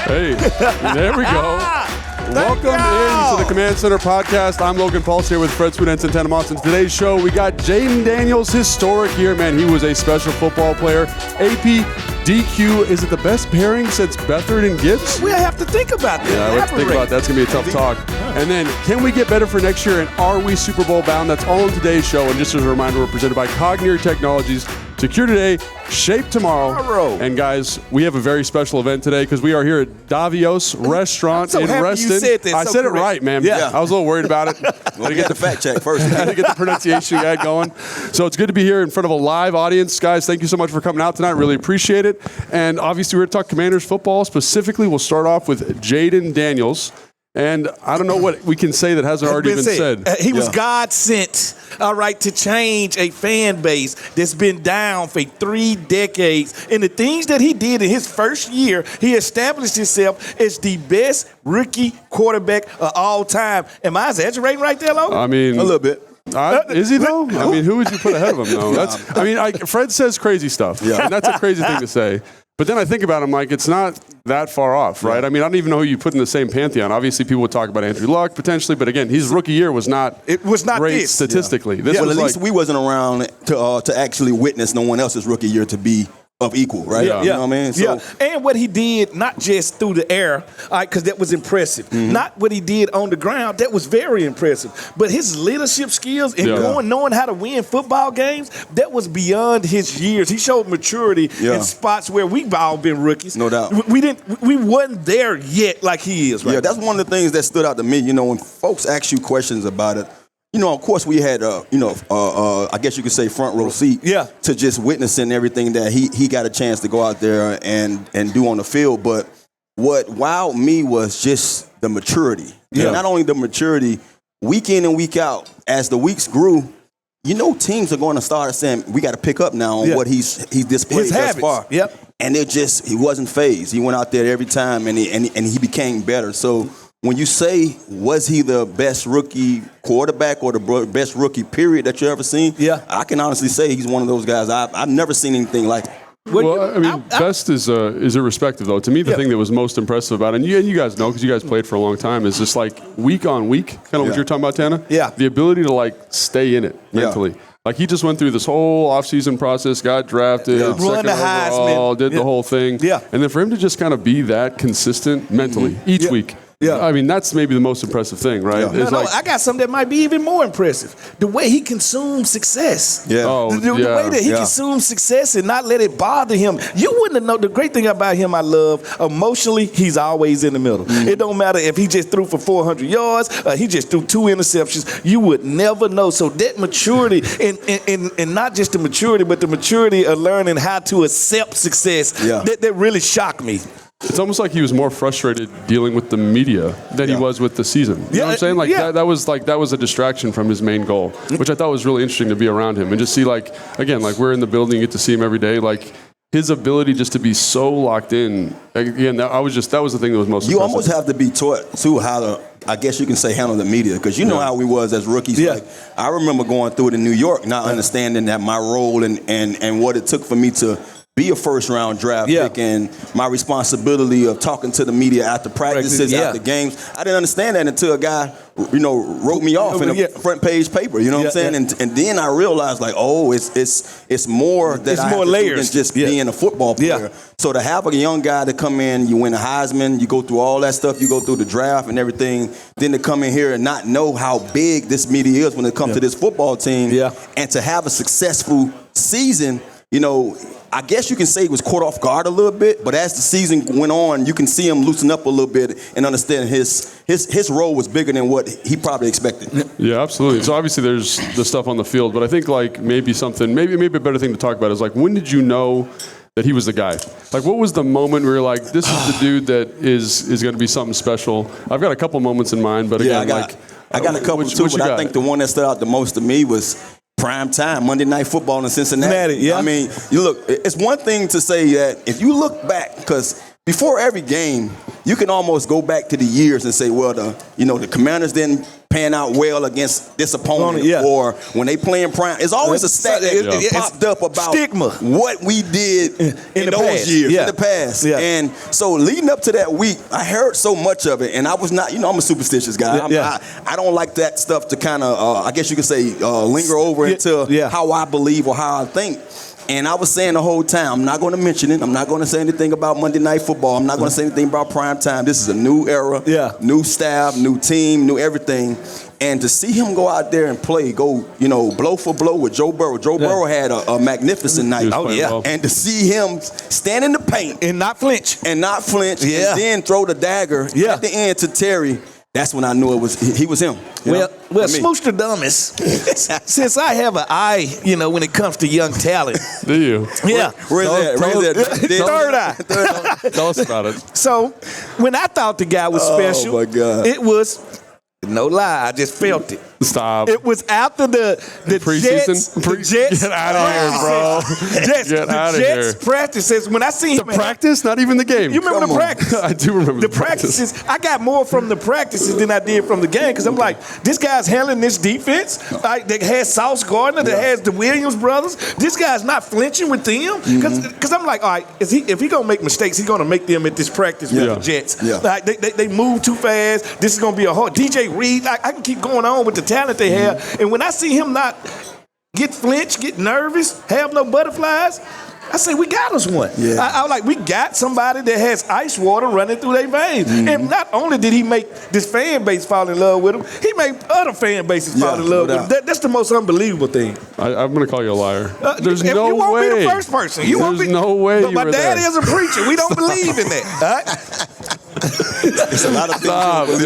Hey, there we go. Welcome into the Command Center podcast. I'm Logan Pauls here with Fred Swinens and Tanner Moss. In today's show, we got Jayden Daniels' historic year. Man, he was a special football player. AP, DQ, is it the best pairing since Beathard and Gibbs? We have to think about that. Yeah, let's think about that. That's going to be a tough talk. And then, can we get better for next year, and are we Super Bowl bound? That's all in today's show. And just as a reminder, we're presented by Cognier Technologies. Secure today, shape tomorrow. And guys, we have a very special event today because we are here at Davios Restaurant in Reston. I said it right, man. Yeah. I was a little worried about it. Well, we got the fact check first. I had to get the pronunciation guide going. So it's good to be here in front of a live audience. Guys, thank you so much for coming out tonight. Really appreciate it. And obviously, we're going to talk Commanders football. Specifically, we'll start off with Jayden Daniels. And I don't know what we can say that hasn't already been said. He was God sent, all right, to change a fan base that's been down for 3 decades. And the things that he did in his first year, he established himself as the best rookie quarterback of all time. Am I exaggerating right there, Logan? I mean, a little bit. Is he though? I mean, who would you put ahead of him though? Fred says crazy stuff. Yeah. And that's a crazy thing to say. But then I think about him like it's not that far off, right? I mean, I don't even know who you put in the same pantheon. Obviously, people would talk about Andrew Luck potentially, but again, his rookie year was not great statistically. Yeah. This was at least we wasn't around to actually witness no one else's rookie year to be of equal, right? Yeah. You know what I mean? So, and what he did, not just through the air, because that was impressive. Mm-hmm. Not what he did on the ground, that was very impressive. But his leadership skills and knowing how to win football games, that was beyond his years. He showed maturity in spots where we've all been rookies. No doubt. We wasn't there yet like he is right now. That's one of the things that stood out to me. You know, when folks ask you questions about it, you know, of course, we had, I guess you could say front row seat to just witnessing everything that he got a chance to go out there and do on the field. But what wowed me was just the maturity. Yeah. Not only the maturity, week in and week out, as the weeks grew, you know, teams are going to start saying, we got to pick up now on what he's displayed thus far. Yep. And he wasn't phased. He went out there every time and he became better. So, when you say, was he the best rookie quarterback or the best rookie period that you ever seen? Yeah, I can honestly say he's one of those guys. I've never seen anything like it. Well, I mean, best is irrespective, though. To me, the thing that was most impressive about it, and you guys know because you guys played for a long time, is just like week on week, kind of what you're talking about, Tana? Yeah. The ability to, like, stay in it mentally. Yeah. Like, he just went through this whole offseason process, got drafted, second overall, did the whole thing. Yeah. And then for him to just kind of be that consistent mentally each week. Yeah, I mean, that's maybe the most impressive thing, right? Yeah. I got something that might be even more impressive. The way he consumes success. Yeah. The way that he consumes success and not let it bother him. You wouldn't have known. The great thing about him, I love, emotionally, he's always in the middle. Mm-hmm. It don't matter if he just threw for 400 yards, he just threw 2 interceptions. You would never know. So that maturity, and not just the maturity, but the maturity of learning how to accept success, that really shocked me. It's almost like he was more frustrated dealing with the media than he was with the season. You know what I'm saying? Like that was a distraction from his main goal, which I thought was really interesting to be around him and just see, like, again, like we're in the building, you get to see him every day, like his ability just to be so locked in. Again, that was the thing that was most impressive. You almost have to be taught too how to, I guess you can say, handle the media, because you know how we was as rookies. Yeah. Like, I remember going through it in New York, not understanding that my role and what it took for me to be a first-round draft pick and my responsibility of talking to the media after practices, after games. I didn't understand that until a guy, wrote me off in a front-page paper. You know what I'm saying? And then I realized, like, it's more that I have to do than just being a football player. So to have a young guy to come in, you win a Heisman, you go through all that stuff, you go through the draft and everything, then to come in here and not know how big this media is when it comes to this football team, and to have a successful season, I guess you can say he was caught off guard a little bit, but as the season went on, you can see him loosen up a little bit and understand his role was bigger than what he probably expected. Yeah, absolutely. So obviously there's the stuff on the field, but I think like maybe a better thing to talk about is like, when did you know that he was the guy? Like, what was the moment where you're like, this is the dude that is going to be something special? I've got a couple moments in mind, but again, I got a couple too, but I think the one that stood out the most to me was prime time, Monday Night Football in Cincinnati. I mean, you look, it's one thing to say that if you look back, because before every game, you can almost go back to the years and say, well, the Commanders didn't pan out well against this opponent, or when they playing prime. It's always a stat that popped up about stigma. What we did in those years, in the past. Yeah. And so leading up to that week, I heard so much of it, and I was not, I'm a superstitious guy. I don't like that stuff to kind of, I guess you could say, linger over into how I believe or how I think. And I was saying the whole time, I'm not going to mention it. I'm not going to say anything about Monday Night Football. I'm not going to say anything about prime time. This is a new era, new staff, new team, new everything. And to see him go out there and play, go, blow for blow with Joe Burrow. Joe Burrow had a magnificent night. Well. And to see him stand in the paint. And not flinch. And then throw the dagger at the end to Terry. That's when I knew he was him. Well, Smooch the dumbest. Since I have an eye, when it comes to young talent. Do you? Yeah. Where's that? Third eye. Tell us about it. So, when I thought the guy was special, my God. it was, no lie, I just felt it. Stop. It was after the preseason. Jets. Get out of here, bro. Get out of here. Jets practices. When I see him, the practice, not even the game. You remember the practice? I do remember the practices. I got more from the practices than I did from the game because I'm like, this guy's handling this defense. Like, that has Sauce Gardner, that has the Williams brothers. This guy's not flinching with them because I'm like, all right, if he gonna make mistakes, he's gonna make them at this practice with the Jets. Yeah. Like, they move too fast. This is gonna be a hard. DJ Reed, like, I can keep going on with the talent they have. And when I see him not get flinched, get nervous, have no butterflies, I say, we got us one. Yeah. I was like, we got somebody that has ice water running through their veins. And not only did he make this fan base fall in love with him, he made other fan bases fall in love with him. That's the most unbelievable thing. I'm going to call you a liar. There's no way. You won't be the first person. There's no way. But my dad is a preacher. We don't believe in that. All right? It's a lot of things.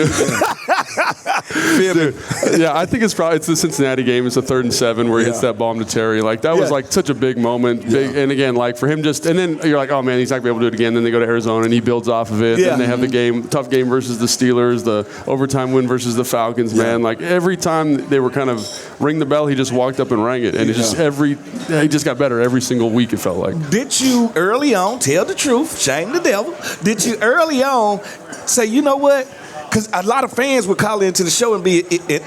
Dude. Yeah, I think it's the Cincinnati game. It's a 3rd and 7 where he hits that bomb to Terry. Like, that was like such a big moment. And again, like for him and then you're like, oh man, he's not going to be able to do it again. Then they go to Arizona and he builds off of it. Then they have the tough game versus the Steelers, the overtime win versus the Falcons, man. Like every time they were kind of ring the bell, he just walked up and rang it. And he just got better every single week, it felt like. Did you early on, tell the truth, shame the devil, did you early on say, you know what? Because a lot of fans would call into the show and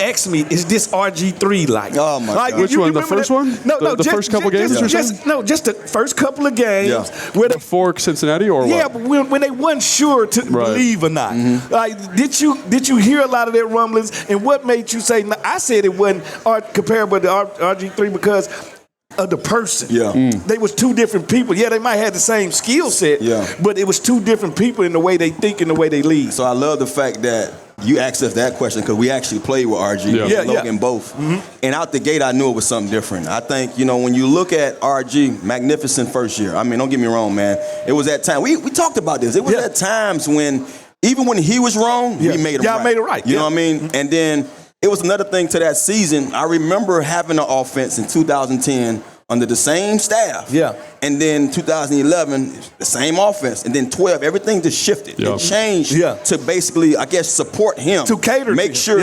ask me, is this RG3 like? Oh, my God. Which one? The first one? No, the first couple games? Just the first couple of games. Yeah. Before Cincinnati or what? Yeah, but when they weren't sure to believe or not. Like, did you hear a lot of their rumblings? And what made you say, I said it wasn't comparable to RG3 because of the person. They was two different people. Yeah, they might have the same skill set, but it was two different people in the way they think and the way they lead. So I love the fact that you asked us that question because we actually played with RG and Logan both. And out the gate, I knew it was something different. I think, when you look at RG, magnificent first year. I mean, don't get me wrong, man. It was that time. We talked about this. It was at times when, even when he was wrong, we made him right. Y'all made it right. You know what I mean? And then it was another thing to that season. I remember having an offense in 2010 under the same staff. And then 2011, the same offense. And then 12, everything just shifted. It changed to basically, I guess, support him. To cater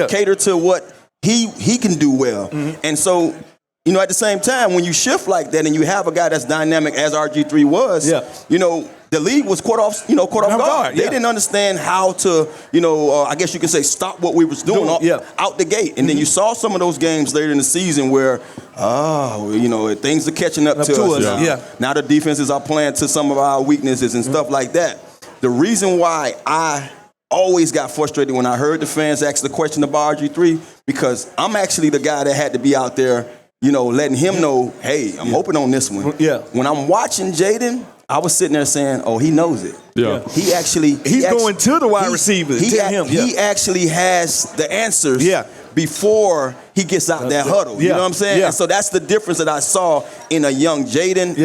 cater to what he can do well. And so, at the same time, when you shift like that and you have a guy that's dynamic as RG3 was, the league was caught off guard. They didn't understand how to, I guess you could say, stop what we was doing out the gate. And then you saw some of those games later in the season where, things are catching up to us. Now the defenses are playing to some of our weaknesses and stuff like that. The reason why I always got frustrated when I heard the fans ask the question about RG3, because I'm actually the guy that had to be out there, letting him know, hey, I'm hoping on this one. When I'm watching Jaden, I was sitting there saying, oh, he knows it. He's going to the wide receiver. He actually has the answers before he gets out that huddle. You know what I'm saying? And so that's the difference that I saw in a young Jaden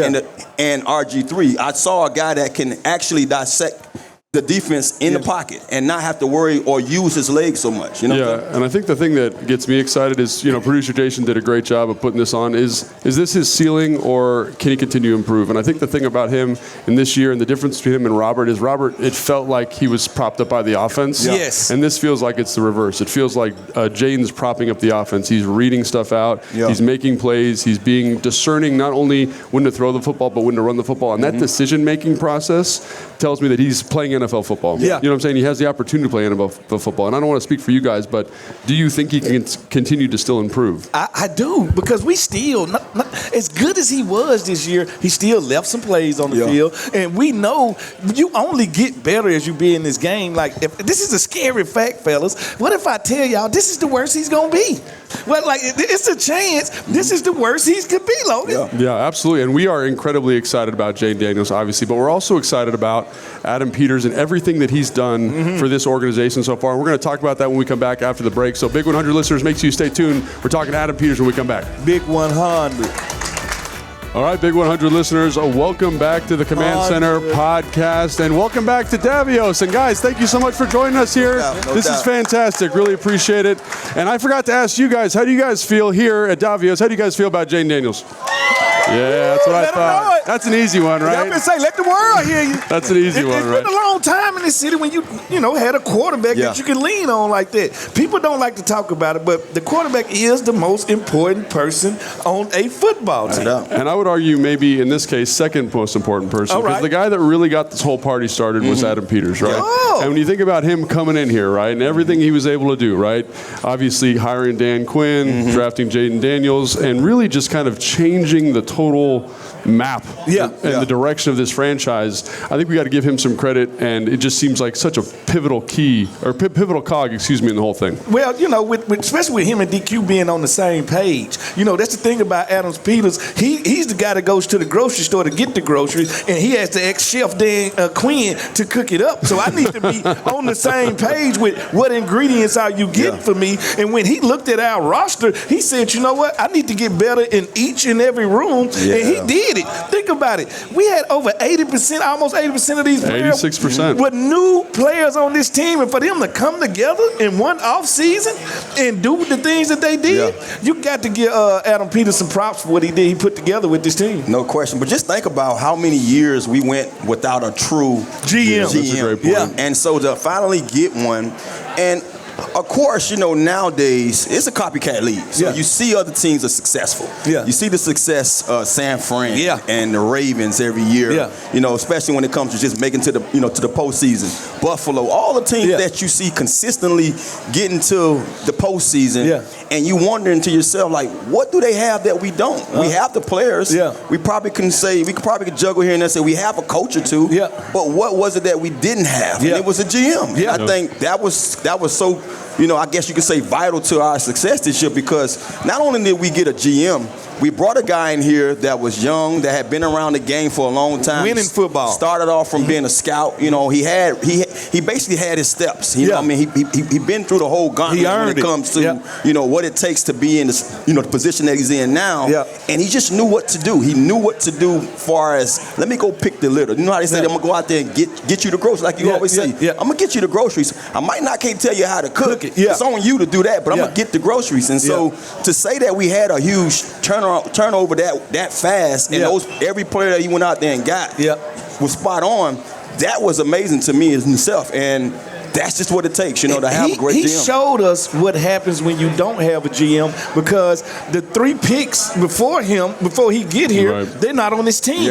and RG3. I saw a guy that can actually dissect the defense in the pocket and not have to worry or use his legs so much. And I think the thing that gets me excited is, producer Jason did a great job of putting this on. Is this his ceiling or can he continue to improve? And I think the thing about him in this year and the difference between him and Robert is it felt like he was propped up by the offense. Yes. And this feels like it's the reverse. It feels like Jaden's propping up the offense. He's reading stuff out. He's making plays. He's being discerning not only when to throw the football, but when to run the football. And that decision-making process tells me that he's playing NFL football. Yeah. You know what I'm saying? He has the opportunity to play NFL football. And I don't want to speak for you guys, but do you think he can continue to still improve? I do, because we still, not, as good as he was this year, he still left some plays on the field. And we know you only get better as you be in this game. Like, if this is a scary fact, fellas. What if I tell y'all this is the worst he's going to be? Well, like, it's a chance this is the worst he could be, Logan. Yeah, absolutely. And we are incredibly excited about Jayden Daniels, obviously, but we're also excited about Adam Peters and everything that he's done for this organization so far. We're going to talk about that when we come back after the break. So, Big 100 listeners, make sure you stay tuned. We're talking to Adam Peters when we come back. Big 100. All right, Big 100 listeners, welcome back to the Command Center podcast, and welcome back to Davios. And guys, thank you so much for joining us here. This is fantastic. Really appreciate it. And I forgot to ask you guys, how do you guys feel here at Davios? How do you guys feel about Jayden Daniels? Yeah, that's what I thought. That's an easy one, right? I'm going to say, let the world hear you. That's an easy one, right? It's been a long time in this city when you had a quarterback that you can lean on like that. People don't like to talk about it, but the quarterback is the most important person on a football team. And I would argue maybe in this case, second most important person. Because the guy that really got this whole party started was Adam Peters, right? Oh. And when you think about him coming in here, right, and everything he was able to do, right? Obviously hiring Dan Quinn, drafting Jayden Daniels, and really just kind of changing the total map and the direction of this franchise. I think we got to give him some credit, and it just seems like such a pivotal cog, in the whole thing. Well, especially with him and DQ being on the same page, that's the thing about Adam Peters. He's the guy that goes to the grocery store to get the groceries, and he has to ask Chef Dan Quinn to cook it up. So I need to be on the same page with what ingredients are you getting for me. And when he looked at our roster, he said, you know what? I need to get better in each and every room. And he did it. Think about it. We had over 80%, almost 80% of these players 86% were new players on this team. And for them to come together in one off season and do the things that they did, you got to give Adam Peters some props for what he did. He put together with this team. No question. But just think about how many years we went without a true GM. That's a great point. And so to finally get one, and of course, nowadays it's a copycat league. So you see other teams are successful. You see the success San Fran and the Ravens every year. Especially when it comes to just making to the to the postseason. Buffalo, all the teams that you see consistently getting to the postseason, and you wondering to yourself, like, what do they have that we don't? We have the players. We probably could juggle here and there, say we have a coach or two. But what was it that we didn't have? And it was a GM. And I think that was so, I guess you could say vital to our success this year, because not only did we get a GM, we brought a guy in here that was young, that had been around the game for a long time. Winning football. Started off from being a scout. He basically had his steps. He been through the whole gauntlet when it comes to what it takes to be in this, the position that he's in now. And he just knew what to do. He knew what to do far as, let me go pick the litter. You know how they say, I'm gonna go out there and get you the groceries, like you always say. I'm gonna get you the groceries. I might not can't tell you how to cook it. It's on you to do that, but I'm gonna get the groceries. And so to say that we had a huge turnover that fast, and every player that he went out there and got was spot on, that was amazing to me as himself. And that's just what it takes, to have a great GM. He showed us what happens when you don't have a GM, because the 3 picks before he get here, they're not on this team.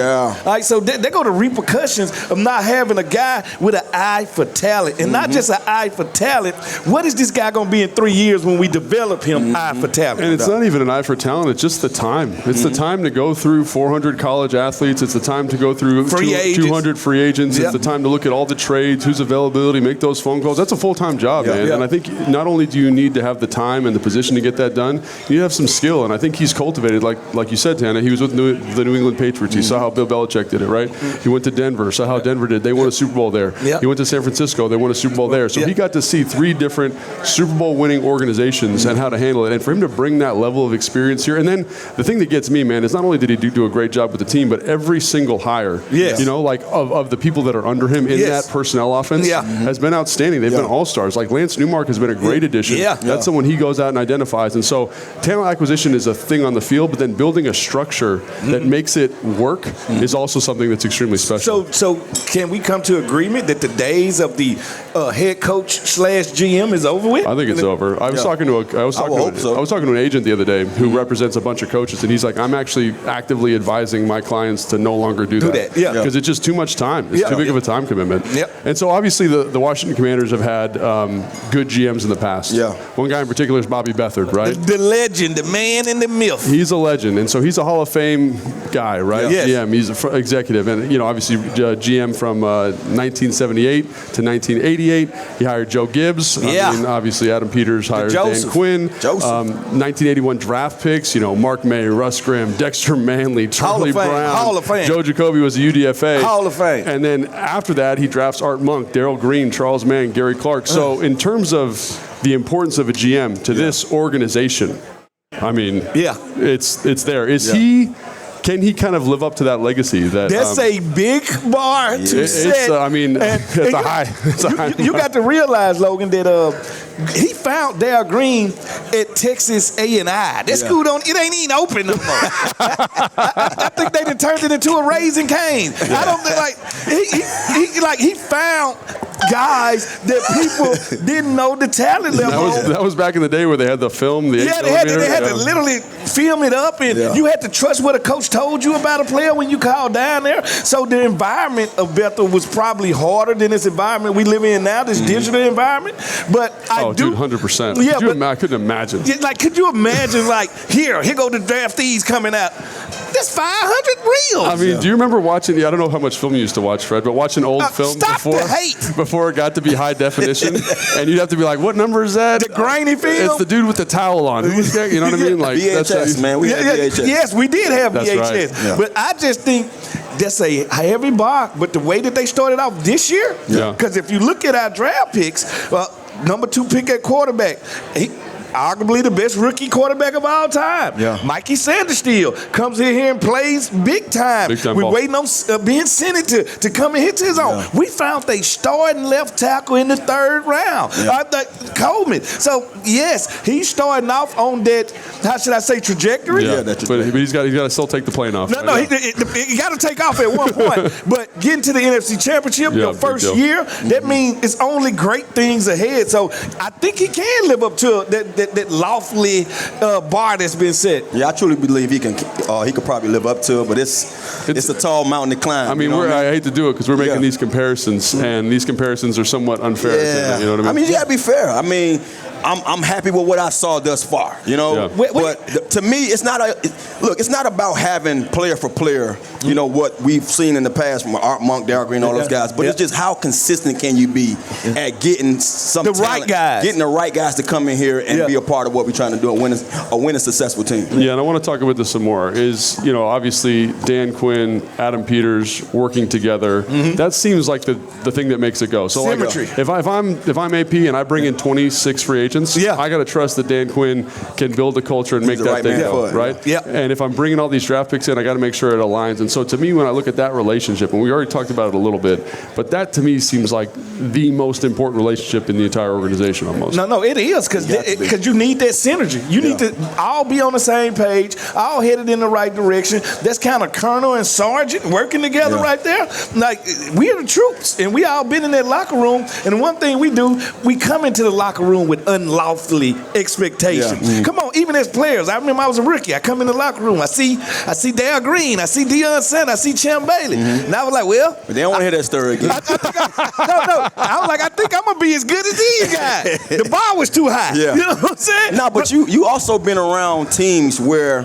So they go to repercussions of not having a guy with an eye for talent. And not just an eye for talent. What is this guy going to be in 3 years when we develop him eye for talent? And it's not even an eye for talent. It's just the time. It's the time to go through 400 college athletes. It's the time to go through 200 free agents. It's the time to look at all the trades, whose availability, make those phone calls. That's a full-time job, man. And I think not only do you need to have the time and the position to get that done, you have some skill. And I think he's cultivated, like you said, Tana. He was with the New England Patriots. He saw how Bill Belichick did it, right? He went to Denver, saw how Denver did. They won a Super Bowl there. He went to San Francisco. They won a Super Bowl there. So he got to see 3 different Super Bowl winning organizations and how to handle it. And for him to bring that level of experience here, and then the thing that gets me, man, is not only did he do a great job with the team, but every single hire, of the people that are under him in that personnel offense has been outstanding. They've been all-stars. Like Lance Newmark has been a great addition. That's someone he goes out and identifies. And so talent acquisition is a thing on the field, but then building a structure that makes it work is also something that's extremely special. So can we come to agreement that the days of the head coach / GM is over with? I think it's over. I was talking to an agent the other day who represents a bunch of coaches, and he's like, I'm actually actively advising my clients to no longer do that. Because it's just too much time. It's too big of a time commitment. And so obviously the Washington Commanders have had good GMs in the past. One guy in particular is Bobby Beathard, right? The legend, the man in the myth. He's a legend, and so he's a Hall of Fame guy, right? GM. He's an executive, and obviously GM from 1978 to 1988. He hired Joe Gibbs. I mean, obviously Adam Peters hired Dan Quinn. 1981 draft picks. Mark May, Russ Grimm, Dexter Manley, Charlie Brown, Hall of Fame. Joe Jacoby was a UDFA. Hall of Fame. And then after that, he drafts Art Monk, Darrell Green, Charles Mann, Gary Clark. So in terms of the importance of a GM to this organization, I mean, it's there. Can he kind of live up to that legacy? That's a big bar to set. It's a high. You got to realize, Logan, that he found Darrell Green at Texas A&I. That school it ain't even open no more. I think they done turned it into a Raising Cane. I don't think he found guys that people didn't know the talent level. That was back in the day where they had the film. They had to literally film it up, and you had to trust what a coach told you about a player when you called down there. So the environment of Bethel was probably harder than this environment we live in now, this digital environment. But dude, 100%. Yeah, I couldn't imagine. Could you imagine, here go the draftees coming out. That's 500 reels. I mean, do you remember watching? I don't know how much film you used to watch, Fred, but watching old film before it got to be high definition, and you'd have to be like, "What number is that?" The grainy film. It's the dude with the towel on. Who was that? You know what I mean? Like VHS, man. We had VHS. Yes, we did have VHS. Right. But I just think that's a heavy bar. But the way that they started off this year, because if you look at our draft picks, number 2 pick at quarterback, arguably the best rookie quarterback of all time. Mikey Sandersteele comes in here and plays big time. We're waiting on Ben Sinnott to come and hit his own. We found they starting left tackle in the 3rd round. Coleman. So, yes, he's starting off on that, how should I say, trajectory. But he's got to still take the plane off. No, he got to take off at one point. But getting to the NFC Championship your first year, that means it's only great things ahead. So I think he can live up to that lofty bar that's been set. Yeah, I truly believe he could probably live up to it, but it's a tall mountain to climb. I mean, I hate to do it because we're making these comparisons, and these comparisons are somewhat unfair. You know what I mean? You gotta be fair. I mean, I'm happy with what I saw thus far. But to me, it's not about having player for player. What we've seen in the past from Art Monk, Darrell Green, all those guys. But it's just how consistent can you be at getting right guys, getting the right guys to come in here and be a part of what we're trying to do and win a successful team. Yeah, and I want to talk about this some more. Is obviously Dan Quinn, Adam Peters working together. That seems like the thing that makes it go. So symmetry. If I'm AP and I bring in 26 free agents, I got to trust that Dan Quinn can build a culture and make that thing go, right? And if I'm bringing all these draft picks in, I got to make sure it aligns. And so to me, when I look at that relationship, and we already talked about it a little bit, but that to me seems like the most important relationship in the entire organization almost. No, it is because you need that synergy. You need to all be on the same page, all headed in the right direction. That's kind of colonel and sergeant working together right there. Like, we are the troops, and we all been in that locker room. And one thing we do, we come into the locker room with unlawfully expectations. Come on, even as players. I remember I was a rookie. I come in the locker room. I see Darrell Green. I see Deion Sanders. I see Champ Bailey. And I was like, but they don't want to hear that story again. I was like, I think I'm going to be as good as these guys. The bar was too high. You know what I'm saying? No, but you also been around teams where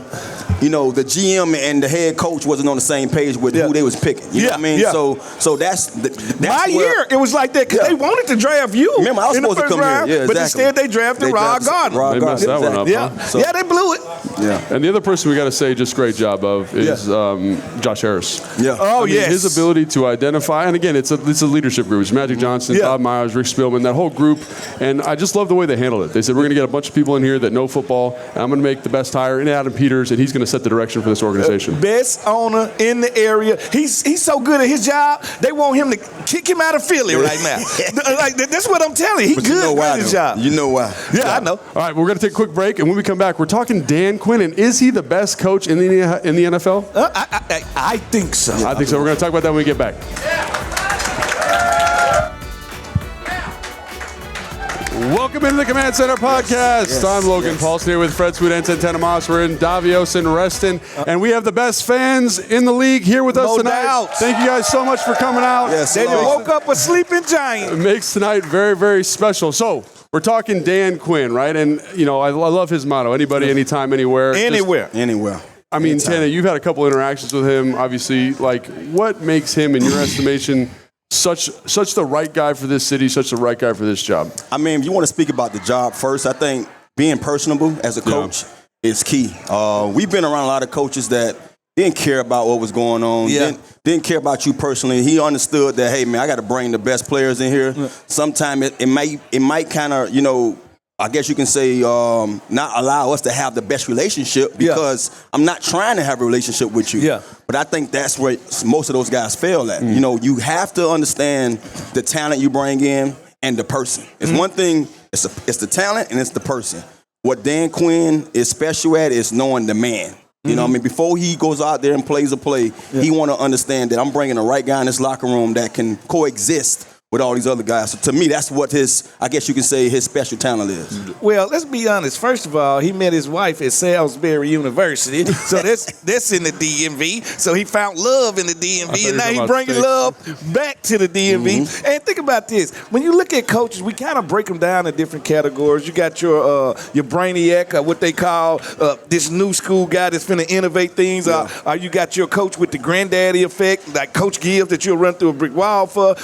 the GM and the head coach wasn't on the same page with who they was picking. You know what I mean? So that's my year. It was like that because they wanted to draft you. Remember, I was supposed to come here. But instead they drafted Rod Gardner. They messed that one up. They blew it. And the other person we got to say just great job of is Josh Harris. His ability to identify, and again, it's a leadership group. It's Magic Johnson, Bob Myers, Rick Spielman, that whole group. And I just love the way they handled it. They said, we're going to get a bunch of people in here that know football, and I'm going to make the best hire in Adam Peters, and he's going to set the direction for this organization. Best owner in the area. He's so good at his job, they want him to kick him out of Philly right now. That's what I'm telling you. He's good at his job. You know why. Yeah, I know. All right, we're going to take a quick break, and when we come back, we're talking Dan Quinn, and is he the best coach in the NFL? I think so. I think so. We're going to talk about that when we get back. Welcome into the Command Center podcast. Yes, I'm Logan Paulson here with Fred Sweet and Tana Moss. We're in Davios and Reston, and we have the best fans in the league here with us tonight. Doubt. Thank you guys so much for coming out. Yes, they woke up a sleeping giant. It makes tonight very, very special. So we're talking Dan Quinn, right? And, you know, I love his motto, anybody, anytime, anywhere. Anywhere. I mean, Tana, you've had a couple interactions with him, obviously. Like, what makes him, in your estimation, such the right guy for this city, such the right guy for this job? I mean, if you want to speak about the job first, I think being personable as a coach is key. We've been around a lot of coaches that didn't care about what was going on, didn't care about you personally. He understood that, hey, man, I got to bring the best players in here. Sometimes it might kind of, you know, I guess you can say not allow us to have the best relationship because I'm not trying to have a relationship with you. Yeah. But I think that's where most of those guys fail at. You know, you have to understand the talent you bring in and the person. It's one thing, it's the talent and it's the person. What Dan Quinn is special at is knowing the man. You know what I mean? Before he goes out there and plays a play, he want to understand that I'm bringing the right guy in this locker room that can coexist with all these other guys. So to me, that's what I guess you can say his special talent is. Well, let's be honest. First of all, he met his wife at Salisbury University. So that's in the DMV. So he found love in the DMV, and now he's bringing love back to the DMV. And think about this. When you look at coaches, we kind of break them down in different categories. You got your brainiac, what they call this new school guy that's finna innovate things. Or you got your coach with the granddaddy effect, like Coach Gibbs that you'll run through a brick wall for.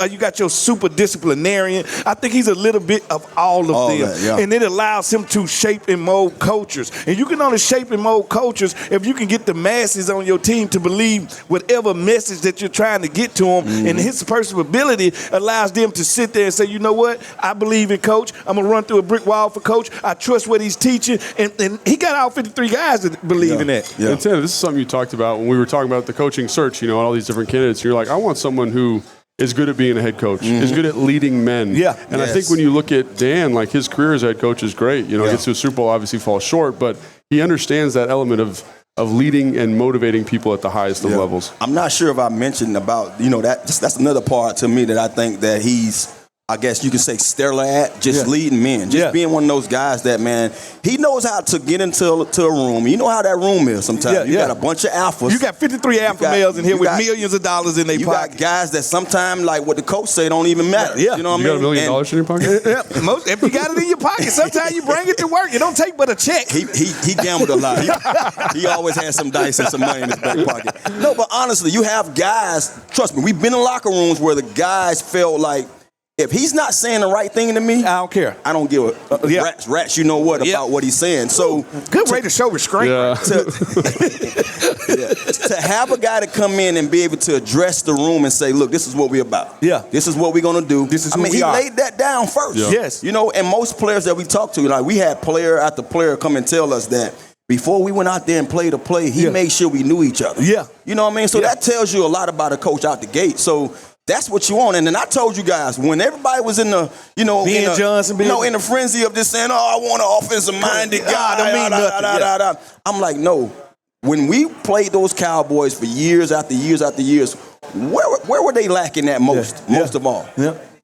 You got your super disciplinarian. I think he's a little bit of all of them. And it allows him to shape and mold cultures. And you can only shape and mold cultures if you can get the masses on your team to believe whatever message that you're trying to get to them. And his personal ability allows them to sit there and say, you know what? I believe in Coach. I'm going to run through a brick wall for Coach. I trust what he's teaching. And he got all 53 guys that believe in that. And Tanner, this is something you talked about when we were talking about the coaching search, you know, all these different candidates. You're like, I want someone who is good at being a head coach, is good at leading men. And I think when you look at Dan, like his career as a head coach is great. You know, gets to a Super Bowl, obviously falls short, but he understands that element of leading and motivating people at the highest of levels. I'm not sure if I mentioned about, you know, that's another part to me that I think that he's, I guess you could say, stellar at, just leading men. Just being one of those guys that, man, he knows how to get into a room. You know how that room is sometimes. You got a bunch of alphas. You got 53 alpha males in here with millions of dollars in their pocket. You got guys that sometimes, like what the coach say, don't even matter. You know what I mean? You got $1 million in your pocket? If you got it in your pocket, sometimes you bring it to work. You don't take but a check. He gambled a lot. He always had some dice and some money in his back pocket. No, but honestly, you have guys, trust me, we've been in locker rooms where the guys felt like, if he's not saying the right thing to me, I don't care. I don't give a rats, you know what, about what he's saying. So good way to show restraint. To have a guy to come in and be able to address the room and say, look, this is what we're about. This is what we're going to do. He laid that down first. Yes. You know, and most players that we talked to, like we had player after player come and tell us that before we went out there and played a play, he made sure we knew each other. You know what I mean? So that tells you a lot about a coach out the gate. So that's what you want. And then I told you guys, when everybody was in the, you know, in the frenzy of just saying, oh, I want an offensive-minded guy. I'm like, no. When we played those Cowboys for years after years after years, where were they lacking at most? Most of all.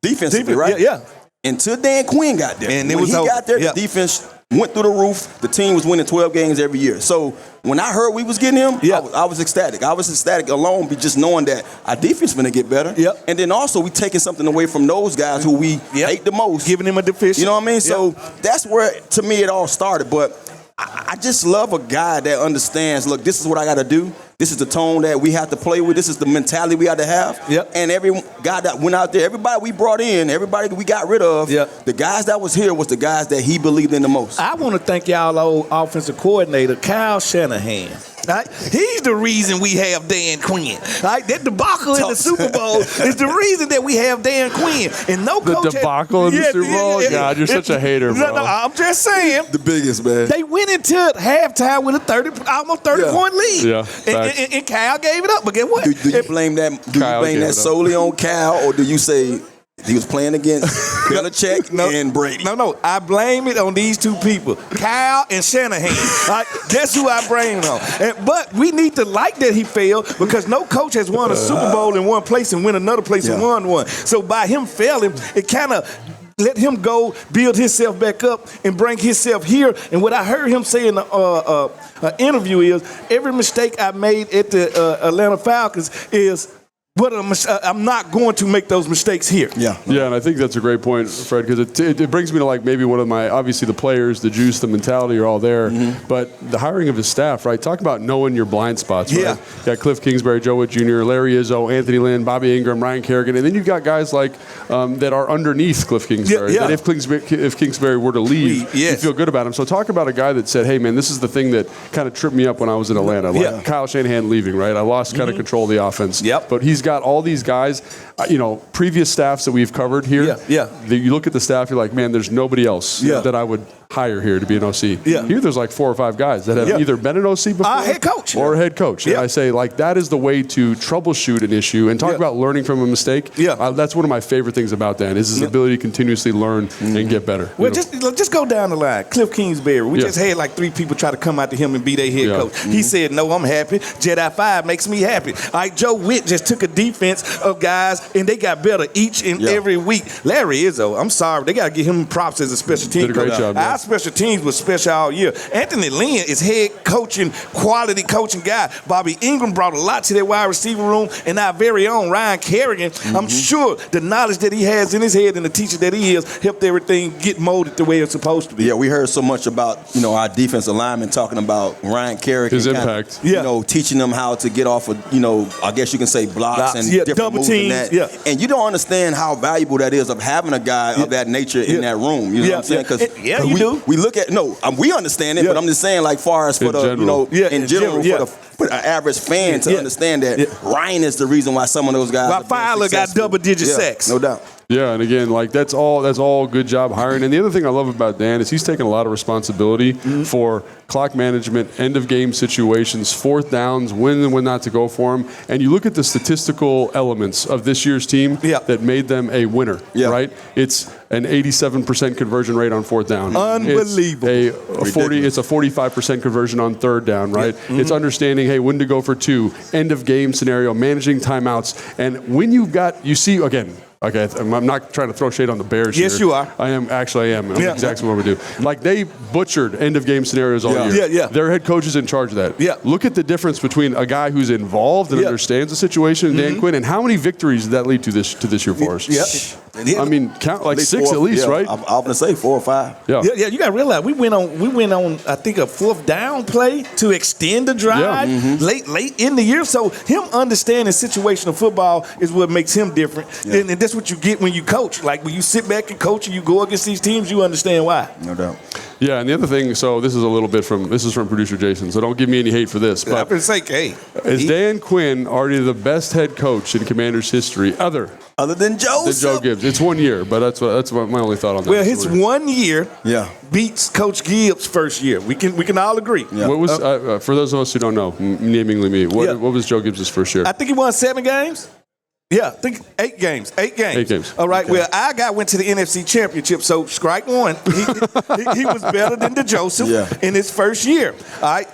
Defensively, right? Until Dan Quinn got there. And when he got there, the defense went through the roof. The team was winning 12 games every year. So when I heard we was getting him, I was ecstatic. I was ecstatic alone, just knowing that our defense going to get better. And then also we taking something away from those guys who we hate the most. Giving him a deficient. You know what I mean? So that's where, to me, it all started. But I just love a guy that understands, look, this is what I got to do. This is the tone that we have to play with. This is the mentality we have to have. And every guy that went out there, everybody we brought in, everybody we got rid of, the guys that was here was the guys that he believed in the most. I want to thank y'all old offensive coordinator, Kyle Shanahan. Right? He's the reason we have Dan Quinn. Right? That debacle in the Super Bowl is the reason that we have Dan Quinn. And no coach debacle in the Super Bowl? God, you're such a hater, bro. No, I'm just saying. The biggest, man. They went into halftime with a almost 30-point lead. And Cal gave it up. But guess what? Do you blame that solely on Cal, or do you say he was playing against Belichick and Brady? No. I blame it on these two people, Kyle and Shanahan. That's who I blame it on. But we need to like that he failed, because no coach has won a Super Bowl in one place and win another place and won one. So by him failing, it kind of let him go, build himself back up, and bring himself here. And what I heard him say in the interview is, every mistake I made at the Atlanta Falcons is, but I'm not going to make those mistakes here. Yeah, and I think that's a great point, Fred, because it brings me to like maybe one of my, obviously the players, the juice, the mentality are all there, but the hiring of his staff, right? Talk about knowing your blind spots, right? You got Cliff Kingsbury, Joe Witt Jr., Larry Izzo, Anthony Lynn, Bobby Ingram, Ryan Kerrigan, and then you've got guys like that are underneath Cliff Kingsbury. And if Kingsbury were to leave, you feel good about him. So talk about a guy that said, hey, man, this is the thing that kind of tripped me up when I was in Atlanta. Like Kyle Shanahan leaving, right? I lost kind of control of the offense. But he's got all these guys, previous staffs that we've covered here. You look at the staff, you're like, man, there's nobody else that I would hire here to be an OC. Here, there's like 4 or 5 guys that have either been an OC before or a head coach. And I say, like, that is the way to troubleshoot an issue and talk about learning from a mistake. That's one of my favorite things about Dan is his ability to continuously learn and get better. Well, just go down the line. Cliff Kingsbury, we just had like 3 people try to come out to him and be their head coach. He said, no, I'm happy. Jedi 5 makes me happy. All right, Joe Witt just took a defense of guys, and they got better each and every week. Larry Izzo, I'm sorry, they got to give him props as a special team coach. Did a great job. Our special teams was special all year. Anthony Lynn is head coaching, quality coaching guy. Bobby Ingram brought a lot to that wide receiver room, and our very own Ryan Kerrigan, I'm sure the knowledge that he has in his head and the teacher that he is helped everything get molded the way it's supposed to be. Yeah, we heard so much about our defensive linemen talking about Ryan Kerrigan. His impact. Teaching them how to get off of, I guess you can say blocks and different double moves teams. and that. And you don't understand how valuable that is of having a guy of that nature in that room. You know what I'm saying? Because you do. We look at, we understand it, but I'm just saying, like, far as for in general, for an average fan to understand that Ryan is the reason why some of those guys Why Fowler got double-digit sacks. No doubt. Yeah, and again, like that's all good job hiring. And the other thing I love about Dan is he's taking a lot of responsibility for clock management, end of game situations, 4th downs, when and when not to go for them. And you look at the statistical elements of this year's team that made them a winner, right? It's an 87% conversion rate on 4th down. Unbelievable. It's a 45% conversion on 3rd down, right? It's understanding, hey, when to go for 2, end of game scenario, managing timeouts. And when you see, again, okay, I'm not trying to throw shade on the Bears Yes, here. you are. I am. I'm exactly what we do. Like, they butchered end-of-game scenarios all year. Their head coach is in charge of that. Look at the difference between a guy who's involved and understands the situation, Dan Quinn, and how many victories did that lead to this year for us? I mean, count like 6 at least, right? I'm going to say 4 or 5. Yeah. You got to realize we went on. I think a 4th down play to extend the drive late in the year. So him understanding situational football is what makes him different, and that's what you get when you coach. Like when you sit back and coach and you go against these teams, you understand why. No doubt. Yeah, and the other thing, so this is from producer Jason, so don't give me any hate for this. But I'm saying, hey, is Dan Quinn already the best head coach in Commanders history, other than Joe Gibbs? It's 1 year, but that's my only thought on that. Well, his 1 year beats Coach Gibbs' first year. We can all agree. Yeah. What was for those of us who don't know, namingly me, what was Joe Gibbs' first year? I think he won 7 games. Yeah, I think 8 games. 8 games. 8 games. All right. Okay. Well, I went to the NFC Championship, so strike one. He was better than DeJoseph in his first year. All right.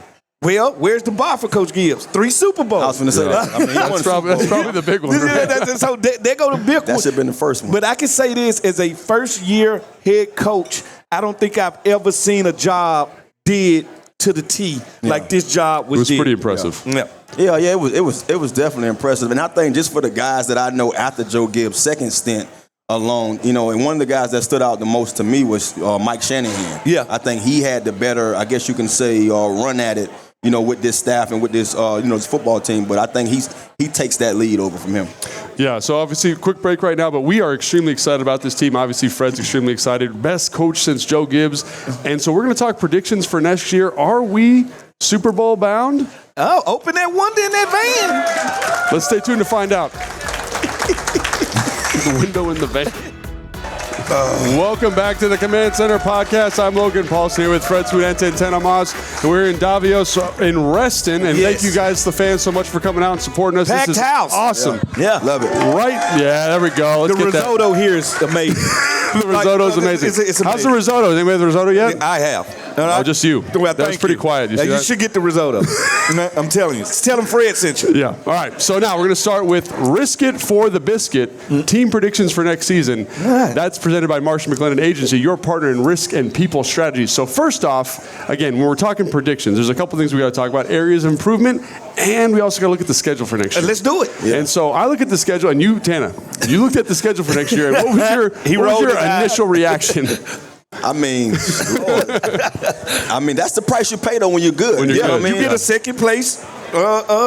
Well, where's the bar for Coach Gibbs? 3 Super Bowls. I was going to say that. I mean, that's probably the big one. Right? So they go to big one. That should have been the first one. But I can say this, as a first-year head coach, I don't think I've ever seen a job did to the T like this job was. It was pretty impressive. Yeah, it was definitely impressive. And I think just for the guys that I know after Joe Gibbs' second stint alone, and one of the guys that stood out the most to me was Mike Shanahan. Yeah. I think he had the better, I guess you can say, run at it, with this staff and with this, this football team. But I think he takes that lead over from him. Yeah, so obviously, quick break right now, but we are extremely excited about this team. Obviously, Fred's extremely excited. Best coach since Joe Gibbs. And so we're going to talk predictions for next year. Are we Super Bowl bound? Oh, open that window in that van. Let's stay tuned to find out. The window in the van. Welcome back to the Command Center podcast. I'm Logan Paulson here with Fred Swinente and Tana Moss. We're in Davios in Reston, and thank you guys, the fans, so much for coming out and supporting us. Packed this is house. Awesome. Yeah. Love it. Right? Yeah, there we go. Let's the risotto here is amazing. The risotto is amazing. It's amazing. How's the risotto? Has anybody had the risotto yet? I have. No, just you. Well, that was pretty quiet. You should get the risotto. I'm telling you. Tell them Fred sent you. Yeah. All right. So now we're going to start with Risk It for the Biscuit. Team predictions for next season. Right. That's presented by Marsh McLennan Agency, your partner in risk and people strategies. So first off, again, when we're talking predictions, there's a couple things we got to talk about. Areas of improvement, and we also got to look at the schedule for next year. Let's do it. Yeah. And so I look at the schedule, and you, Tana, you looked at the schedule for next year. And what was your initial reaction? I mean, that's the price you pay though when you're good. When you're good. You get a second place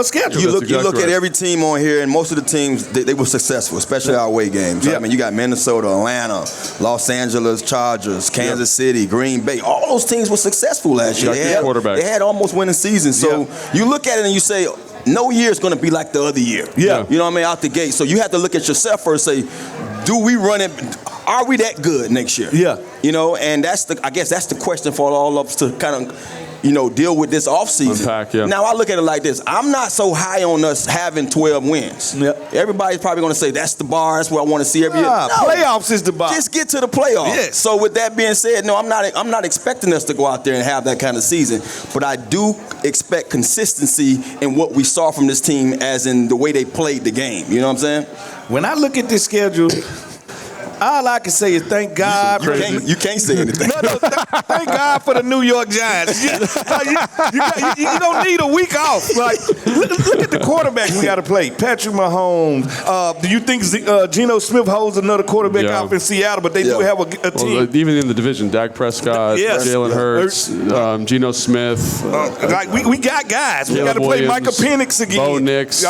schedule. You look at every team on here, and most of the teams they were successful, especially our away games. Yeah. I mean, you got Minnesota, Atlanta, Los Angeles Chargers, Kansas City, Green Bay. All those teams were successful last year. They had almost winning seasons. So you look at it and you say, no year is going to be like the other year. Yeah. You know what I mean? Out the gate. So you have to look at yourself first and say, do we run it? Are we that good next year? Yeah. You know, and I guess that's the question for all of us to kind of, deal with this offseason. Unpack, yeah. Now, I look at it like this. I'm not so high on us having 12 wins. Yeah. Everybody's probably going to say, that's the bar. That's what I want to see every year. No, playoffs is the bar. Just get to the playoffs. Yes. So with that being said, no, I'm not expecting us to go out there and have that kind of season. But I do expect consistency in what we saw from this team as in the way they played the game. You know what I'm saying? When I look at this schedule, all I can say is thank God. You can't say anything. No, thank God for the New York Giants. You don't need a week off. Like, look at the quarterbacks we got to play. Patrick Mahomes. Do you think Geno Smith holds another quarterback off in Seattle? But they do have a team. Well, even in the division, Dak Prescott, Jalen Hurts, Geno Smith. We got guys. We got to play Micah Penix again. Bo Nix.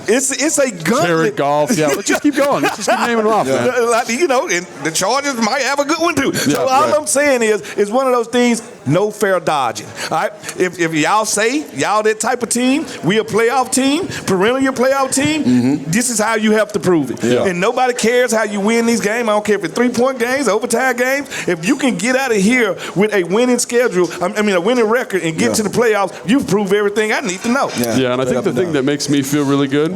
It's a gauntlet. Jared Goff. Yeah, let's just keep going. Let's just keep naming them off, man. And the Chargers might have a good one too. So all I'm saying is one of those things, no fair dodging. All right? If y'all say y'all that type of team, we a playoff team, perennial playoff team, this is how you have to prove it. Yeah. And nobody cares how you win these games. I don't care if it's 3-point games, overtime games. If you can get out of here with a winning schedule, a winning record and get to the playoffs, you've proved everything I need to know. Yeah, and I think the thing that makes me feel really good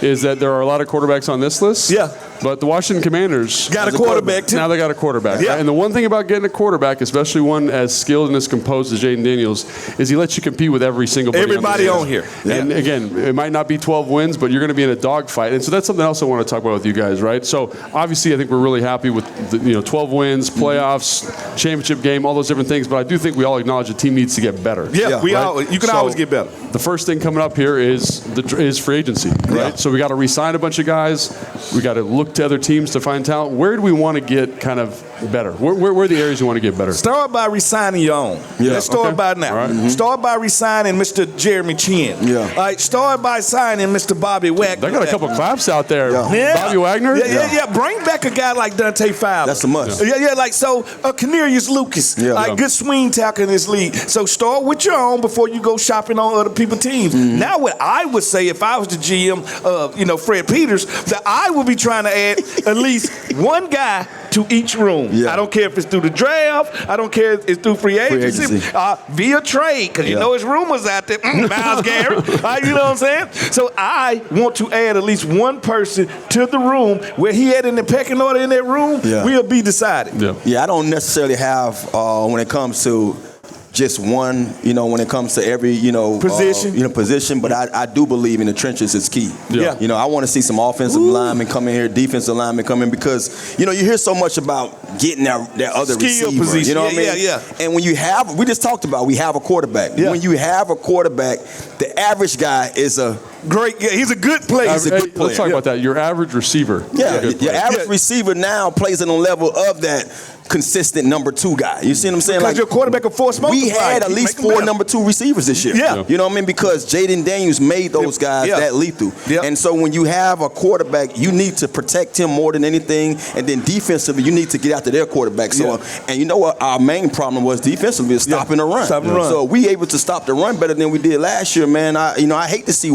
is that there are a lot of quarterbacks on this list. Yeah. But the Washington Commanders got a quarterback too. Now they got a quarterback. Yeah. Right? And the one thing about getting a quarterback, especially one as skilled and as composed as Jaden Daniels, is he lets you compete with everybody on here. Yeah. And again, it might not be 12 wins, but you're going to be in a dogfight. And so that's something else I want to talk about with you guys, right? So obviously I think we're really happy with 12 wins, playoffs, championship game, all those different things. But I do think we all acknowledge the team needs to get better. Yeah, you can always get better. The first thing coming up here is free agency, right? Yeah. So we got to re-sign a bunch of guys. We got to look to other teams to find talent. Where do we want to get kind of better? Where are the areas you want to get better? Start by re-signing your own. Yeah. Let's start by now. Right. Start by re-signing Mr. Jeremy Chin. Yeah. All right. Start by signing Mr. Bobby Wagner. They got a couple claps out there. Yeah. Bobby Wagner? Yeah. Bring back a guy like Dante Fowler. That's a must. Cornelius Lucas. Yeah. Good swing tackle in this league. So start with your own before you go shopping on other people's teams. Now what I would say if I was the GM of Fred Peters, that I would be trying to add at least one guy to each room. Yeah. I don't care if it's through the draft. I don't care if it's through free agency. Via trade, because there's rumors out there. Myles Garrett. You know what I'm saying? So I want to add at least one person to the room where he had in the pecking order in that room. Will be decided. I don't necessarily have when it comes to just one, when it comes to every, position. But I do believe in the trenches is key. Yeah. I want to see some offensive linemen come in here, defensive linemen come in, because, you hear so much about getting that other skill receiver. Position. You know what I mean? Yeah. And when you have, we just talked about, we have a quarterback. Yeah. When you have a quarterback, the average guy is a great. He's a good player. Let's talk about that. Your average receiver. Yeah. Your average receiver now plays on the level of that consistent number 2 guy. You see what I'm saying? Because your quarterback of force multiply. We had at least 4 number 2 receivers this year. Yeah. You know what I mean? Because Jaden Daniels made those guys that lethal. Yeah. And so when you have a quarterback, you need to protect him more than anything. And then defensively, you need to get after their quarterback. So, and you know what? Our main problem was defensively is stopping the run. Stopping the run. So we able to stop the run better than we did last year, man. I hate to see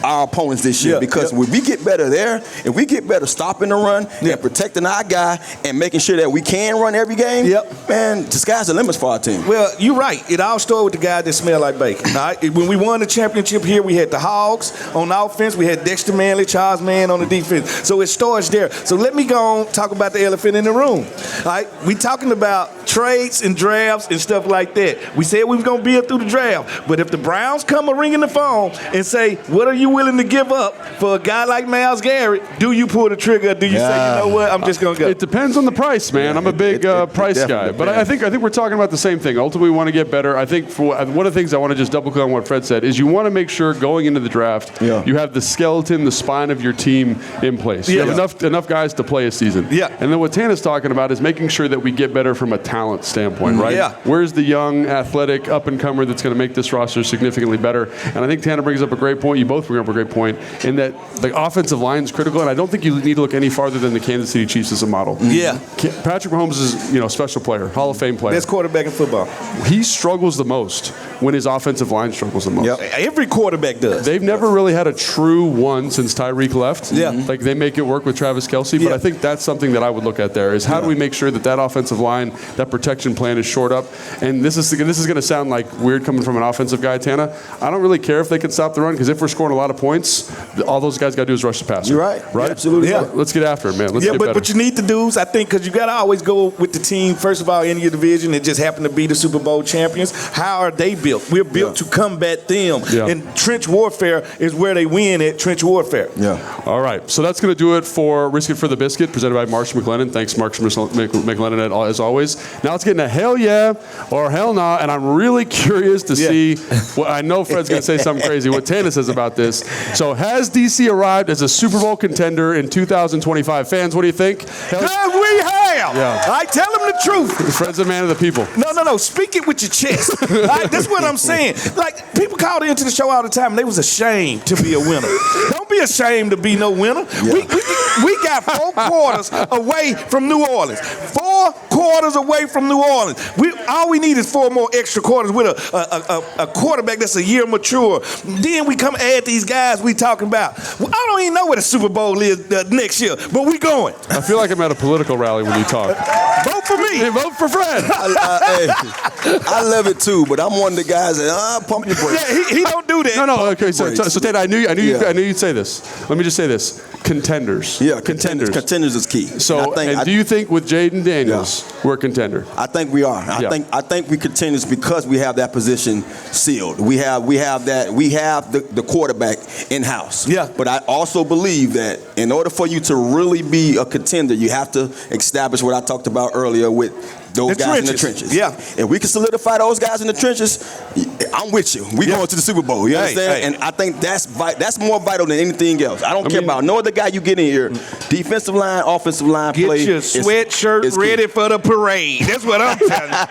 our opponents this year because if we get better there, if we get better stopping the run and protecting our guy and making sure that we can run every game, man, the sky's the limits for our team. Well, you're right. It all started with the guy that smelled like bacon. All right? When we won the championship here, we had the Hogs on offense. We had Dexter Manley, Charles Mann on the defense. So it starts there. So let me go on talk about the elephant in the room. All right? We talking about trades and drafts and stuff like that. We said we was going to build through the draft. But if the Browns come a ringing the phone and say, what are you willing to give up for a guy like Myles Garrett? Do you pull the trigger or do you say, you know what, I'm just going to go? It depends on the price, man. I'm a big price guy. But I think we're talking about the same thing. Ultimately, we want to get better. I think for one of the things I want to just double click on what Fred said is you want to make sure going into the draft, you have the skeleton, the spine of your team in place. You have enough guys to play a season. And then what Tana's talking about is making sure that we get better from a talent standpoint, right? Where's the young, athletic, up-and-comer that's going to make this roster significantly better? And I think Tana brings up a great point. You both bring up a great point in that the offensive line is critical, and I don't think you need to look any farther than the Kansas City Chiefs as a model. Patrick Mahomes is a special player, Hall of Fame player. Best quarterback in football. He struggles the most when his offensive line struggles the most. Every quarterback does. They've never really had a true one since Tyreek left. Like they make it work with Travis Kelce, but I think that's something that I would look at there is how do we make sure that offensive line, that protection plan is shored up? And this is going to sound like weird coming from an offensive guy, Tana. I don't really care if they can stop the run because if we're scoring a lot of points, all those guys got to do is rush the passer. You're right. Right? Absolutely. Let's get after it, man. Let's get better. But you need to do, I think, because you got to always go with the team, first of all, in your division that just happen to be the Super Bowl champions. How are they built? We're built to combat them. And trench warfare is where they win at trench warfare. All right. So that's going to do it for Risk It for the Biscuit, presented by Marsh McLennan. Thanks, Marsh McLennan, as always. Now let's get into hell yeah or hell nah, and I'm really curious to see what I know Fred's going to say something crazy, what Tana says about this. So has DC arrived as a Super Bowl contender in 2025? Fans, what do you think? We have. I tell them the truth. Fred's a man of the people. No. Speak it with your chest. That's what I'm saying. Like, people called into the show all the time, and they was ashamed to be a winner. Don't be ashamed to be no winner. We got 4 quarters away from New Orleans. 4 quarters away from New Orleans. All we need is 4 more extra quarters with a quarterback that's a year mature. Then we come add these guys we talking about. I don't even know where the Super Bowl is next year, but we going. I feel like I'm at a political rally when you talk. Vote for me. Vote for Fred. I love it too, but I'm one of the guys that pump your brakes. Yeah, he don't do that. No. Okay, so Ted, I knew you'd say this. Let me just say this: contenders. Contenders. Contenders is key. So, do you think with Jaden Daniels we're a contender? I think we are. I think we contenders because we have that position sealed. We have the quarterback in house. But I also believe that in order for you to really be a contender, you have to establish what I talked about earlier with those guys in the trenches. If we can solidify those guys in the trenches, I'm with you. We going to the Super Bowl. You understand? And I think that's more vital than anything else. I don't care about no other guy you get in here. Defensive line, offensive line play. Get your sweatshirt ready for the parade. That's what I'm telling you.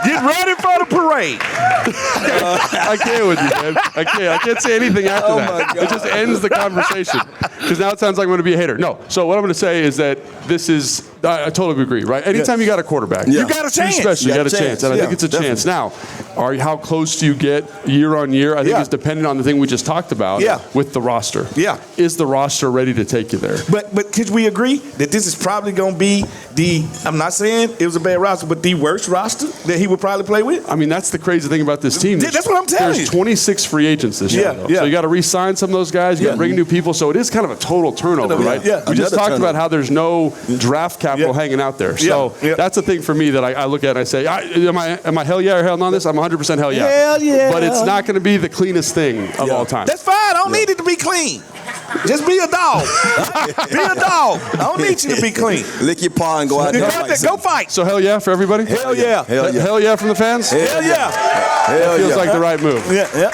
Get ready for the parade. I can't with you, man. I can't say anything after that. It just ends the conversation. Because now it sounds like I'm going to be a hater. No. So what I'm going to say is that this is, I totally agree, right? Anytime you got a quarterback, you got a chance. You got a chance. And I think it's a chance. Now, how close do you get year on year? I think it's dependent on the thing we just talked about with the roster. Is the roster ready to take you there? But could we agree that this is probably going to be I'm not saying it was a bad roster, but the worst roster that he would probably play with? I mean, that's the crazy thing about this team. That's what I'm telling you. There's 26 free agents this year. So you got to re-sign some of those guys. You got to bring new people. So it is kind of a total turnover, right? We just talked about how there's no draft capital hanging out there. So that's the thing for me that I look at and I say, am I hell yeah or hell no on this? I'm 100% hell yeah. Hell yeah. But it's not going to be the cleanest thing of all time. That's fine. I don't need it to be clean. Just be a dog. Be a dog. I don't need you to be clean. Lick your paw and go out there. Go fight. So hell yeah for everybody? Hell yeah. Hell yeah from the fans? Hell yeah. That feels like the right move.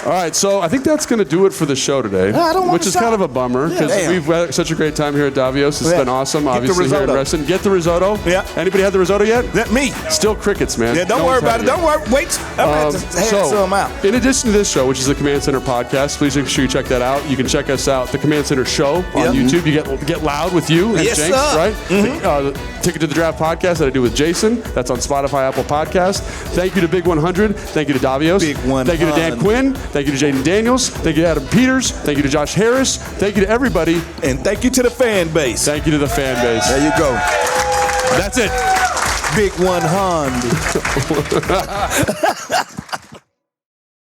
All right, so I think that's going to do it for the show today, which is kind of a bummer because we've had such a great time here at Davios. It's been awesome, obviously, here in Reston. Get the risotto. Anybody had the risotto yet? Me. Still crickets, man. Don't worry about it. Don't worry. Wait. I'm going to have some out. In addition to this show, which is the Command Center podcast, please make sure you check that out. You can check us out, the Command Sports Center show on YouTube. You get loud with you and Jenks, right? Mm-hmm. Ticket to the Draft podcast that I do with Jason. That's on Spotify, Apple Podcast. Thank you to Big 100. Thank you to Davios. Thank you to Dan Quinn. Thank you to Jaden Daniels. Thank you to Adam Peters. Thank you to Josh Harris. Thank you to everybody. And thank you to the fan base. Thank you to the fan base. There you go. That's it. Big 100.